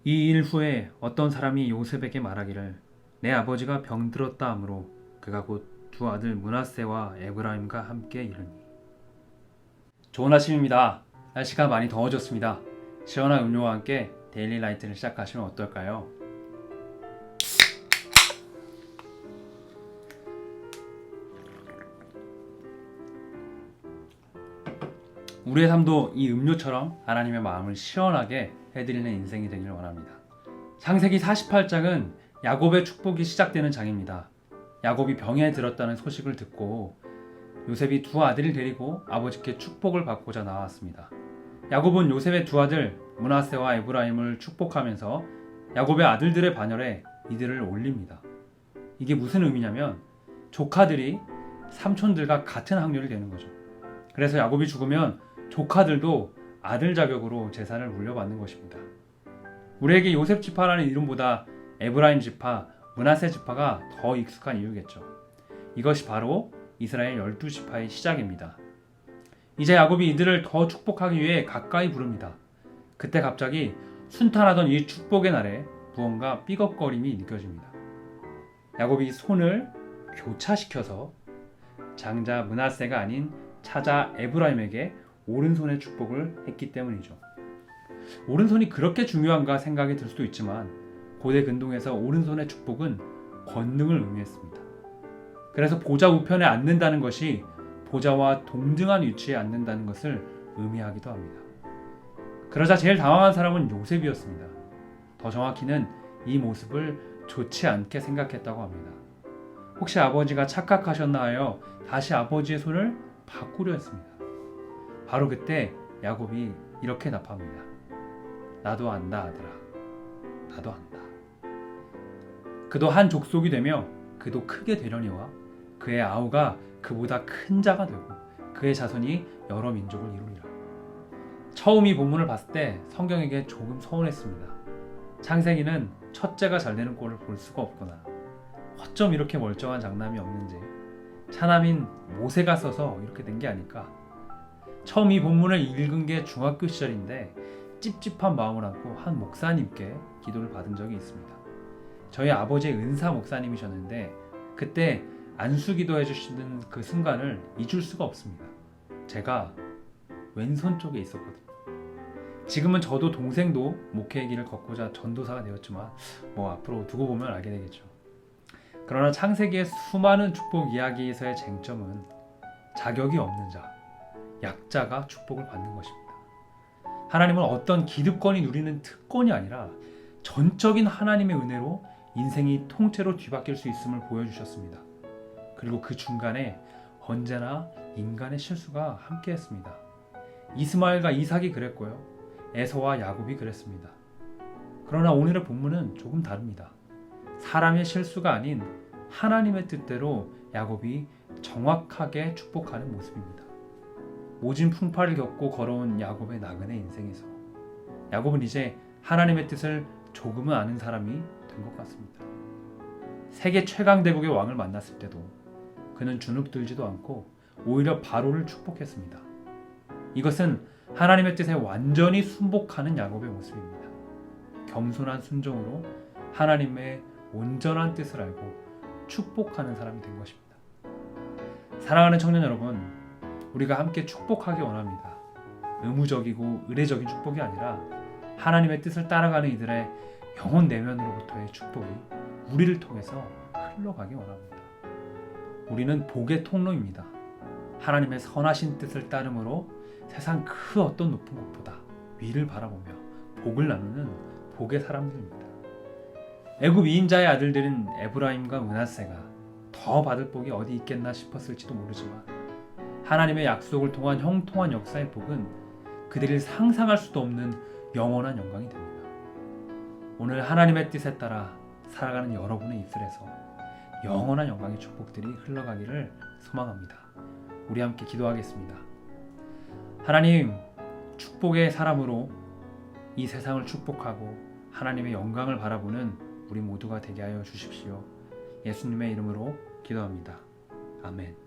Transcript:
이 일 후에 어떤 사람이 요셉에게 말하기를 내 아버지가 병들었다 하므로 그가 곧 두 아들 므낫세와 에브라임과 함께 이르니. 좋은 아침입니다. 날씨가 많이 더워졌습니다. 시원한 음료와 함께 데일리 라이트를 시작하시면 어떨까요? 우리의 삶도 이 음료처럼 하나님의 마음을 시원하게 해드리는 인생이 되기를 원합니다. 창세기 48장은 야곱의 축복이 시작되는 장입니다. 야곱이 병에 들었다는 소식을 듣고 요셉이 두 아들을 데리고 아버지께 축복을 받고자 나왔습니다. 야곱은 요셉의 두 아들 므낫세와 에브라임을 축복하면서 야곱의 아들들의 반열에 이들을 올립니다. 이게 무슨 의미냐면 조카들이 삼촌들과 같은 학년이 되는 거죠. 그래서 야곱이 죽으면 조카들도 아들 자격으로 재산을 물려받는 것입니다. 우리에게 요셉 지파라는 이름보다 에브라임 지파, 므낫세 지파가 더 익숙한 이유겠죠. 이것이 바로 이스라엘 12지파의 시작입니다. 이제 야곱이 이들을 더 축복하기 위해 가까이 부릅니다. 그때 갑자기 순탄하던 이 축복의 날에 무언가 삐걱거림이 느껴집니다. 야곱이 손을 교차시켜서 장자 므낫세가 아닌 차자 에브라임에게 오른손의 축복을 했기 때문이죠. 오른손이 그렇게 중요한가 생각이 들 수도 있지만 고대 근동에서 오른손의 축복은 권능을 의미했습니다. 그래서 보좌 우편에 앉는다는 것이 보좌와 동등한 위치에 앉는다는 것을 의미하기도 합니다. 그러자 제일 당황한 사람은 요셉이었습니다. 더 정확히는 이 모습을 좋지 않게 생각했다고 합니다. 혹시 아버지가 착각하셨나 하여 다시 아버지의 손을 바꾸려 했습니다. 바로 그때 야곱이 이렇게 답합니다. 나도 안다 아들아. 나도 안다. 그도 한 족속이 되며 그도 크게 되려니와 그의 아우가 그보다 큰 자가 되고 그의 자손이 여러 민족을 이루리라. 처음 이 본문을 봤을 때 성경에게 조금 서운했습니다. 창세기는 첫째가 잘 되는 꼴을 볼 수가 없구나. 어쩜 이렇게 멀쩡한 장남이 없는지. 차남인 모세가 써서 이렇게 된 게 아닐까. 처음 이 본문을 읽은 게 중학교 시절인데 찝찝한 마음을 안고 한 목사님께 기도를 받은 적이 있습니다. 저희 아버지의 은사 목사님이셨는데 그때 안수기도 해주시는 그 순간을 잊을 수가 없습니다. 제가 왼손 쪽에 있었거든요. 지금은 저도 동생도 목회의 길을 걷고자 전도사가 되었지만 앞으로 두고 보면 알게 되겠죠. 그러나 창세기의 수많은 축복 이야기에서의 쟁점은 자격이 없는 자, 약자가 축복을 받는 것입니다. 하나님은 어떤 기득권이 누리는 특권이 아니라 전적인 하나님의 은혜로 인생이 통째로 뒤바뀔 수 있음을 보여주셨습니다. 그리고 그 중간에 언제나 인간의 실수가 함께했습니다. 이스마엘과 이삭이 그랬고요. 에서와 야곱이 그랬습니다. 그러나 오늘의 본문은 조금 다릅니다. 사람의 실수가 아닌 하나님의 뜻대로 야곱이 정확하게 축복하는 모습입니다. 모진 풍파를 겪고 걸어온 야곱의 나그네 인생에서 야곱은 이제 하나님의 뜻을 조금은 아는 사람이 된 것 같습니다. 세계 최강 대국의 왕을 만났을 때도 그는 주눅들지도 않고 오히려 바로를 축복했습니다. 이것은 하나님의 뜻에 완전히 순복하는 야곱의 모습입니다. 겸손한 순종으로 하나님의 온전한 뜻을 알고 축복하는 사람이 된 것입니다. 사랑하는 청년 여러분, 우리가 함께 축복하기 원합니다. 의무적이고 의례적인 축복이 아니라 하나님의 뜻을 따라가는 이들의 영혼 내면으로부터의 축복이 우리를 통해서 흘러가기 원합니다. 우리는 복의 통로입니다. 하나님의 선하신 뜻을 따름으로 세상 그 어떤 높은 곳보다 위를 바라보며 복을 나누는 복의 사람들입니다. 애굽 2인자의 아들들인 에브라임과 므낫세가 더 받을 복이 어디 있겠나 싶었을지도 모르지만 하나님의 약속을 통한 형통한 역사의 복은 그들이 상상할 수도 없는 영원한 영광이 됩니다. 오늘 하나님의 뜻에 따라 살아가는 여러분의 입술에서 영원한 영광의 축복들이 흘러가기를 소망합니다. 우리 함께 기도하겠습니다. 하나님, 축복의 사람으로 이 세상을 축복하고 하나님의 영광을 바라보는 우리 모두가 되게 하여 주십시오. 예수님의 이름으로 기도합니다. 아멘.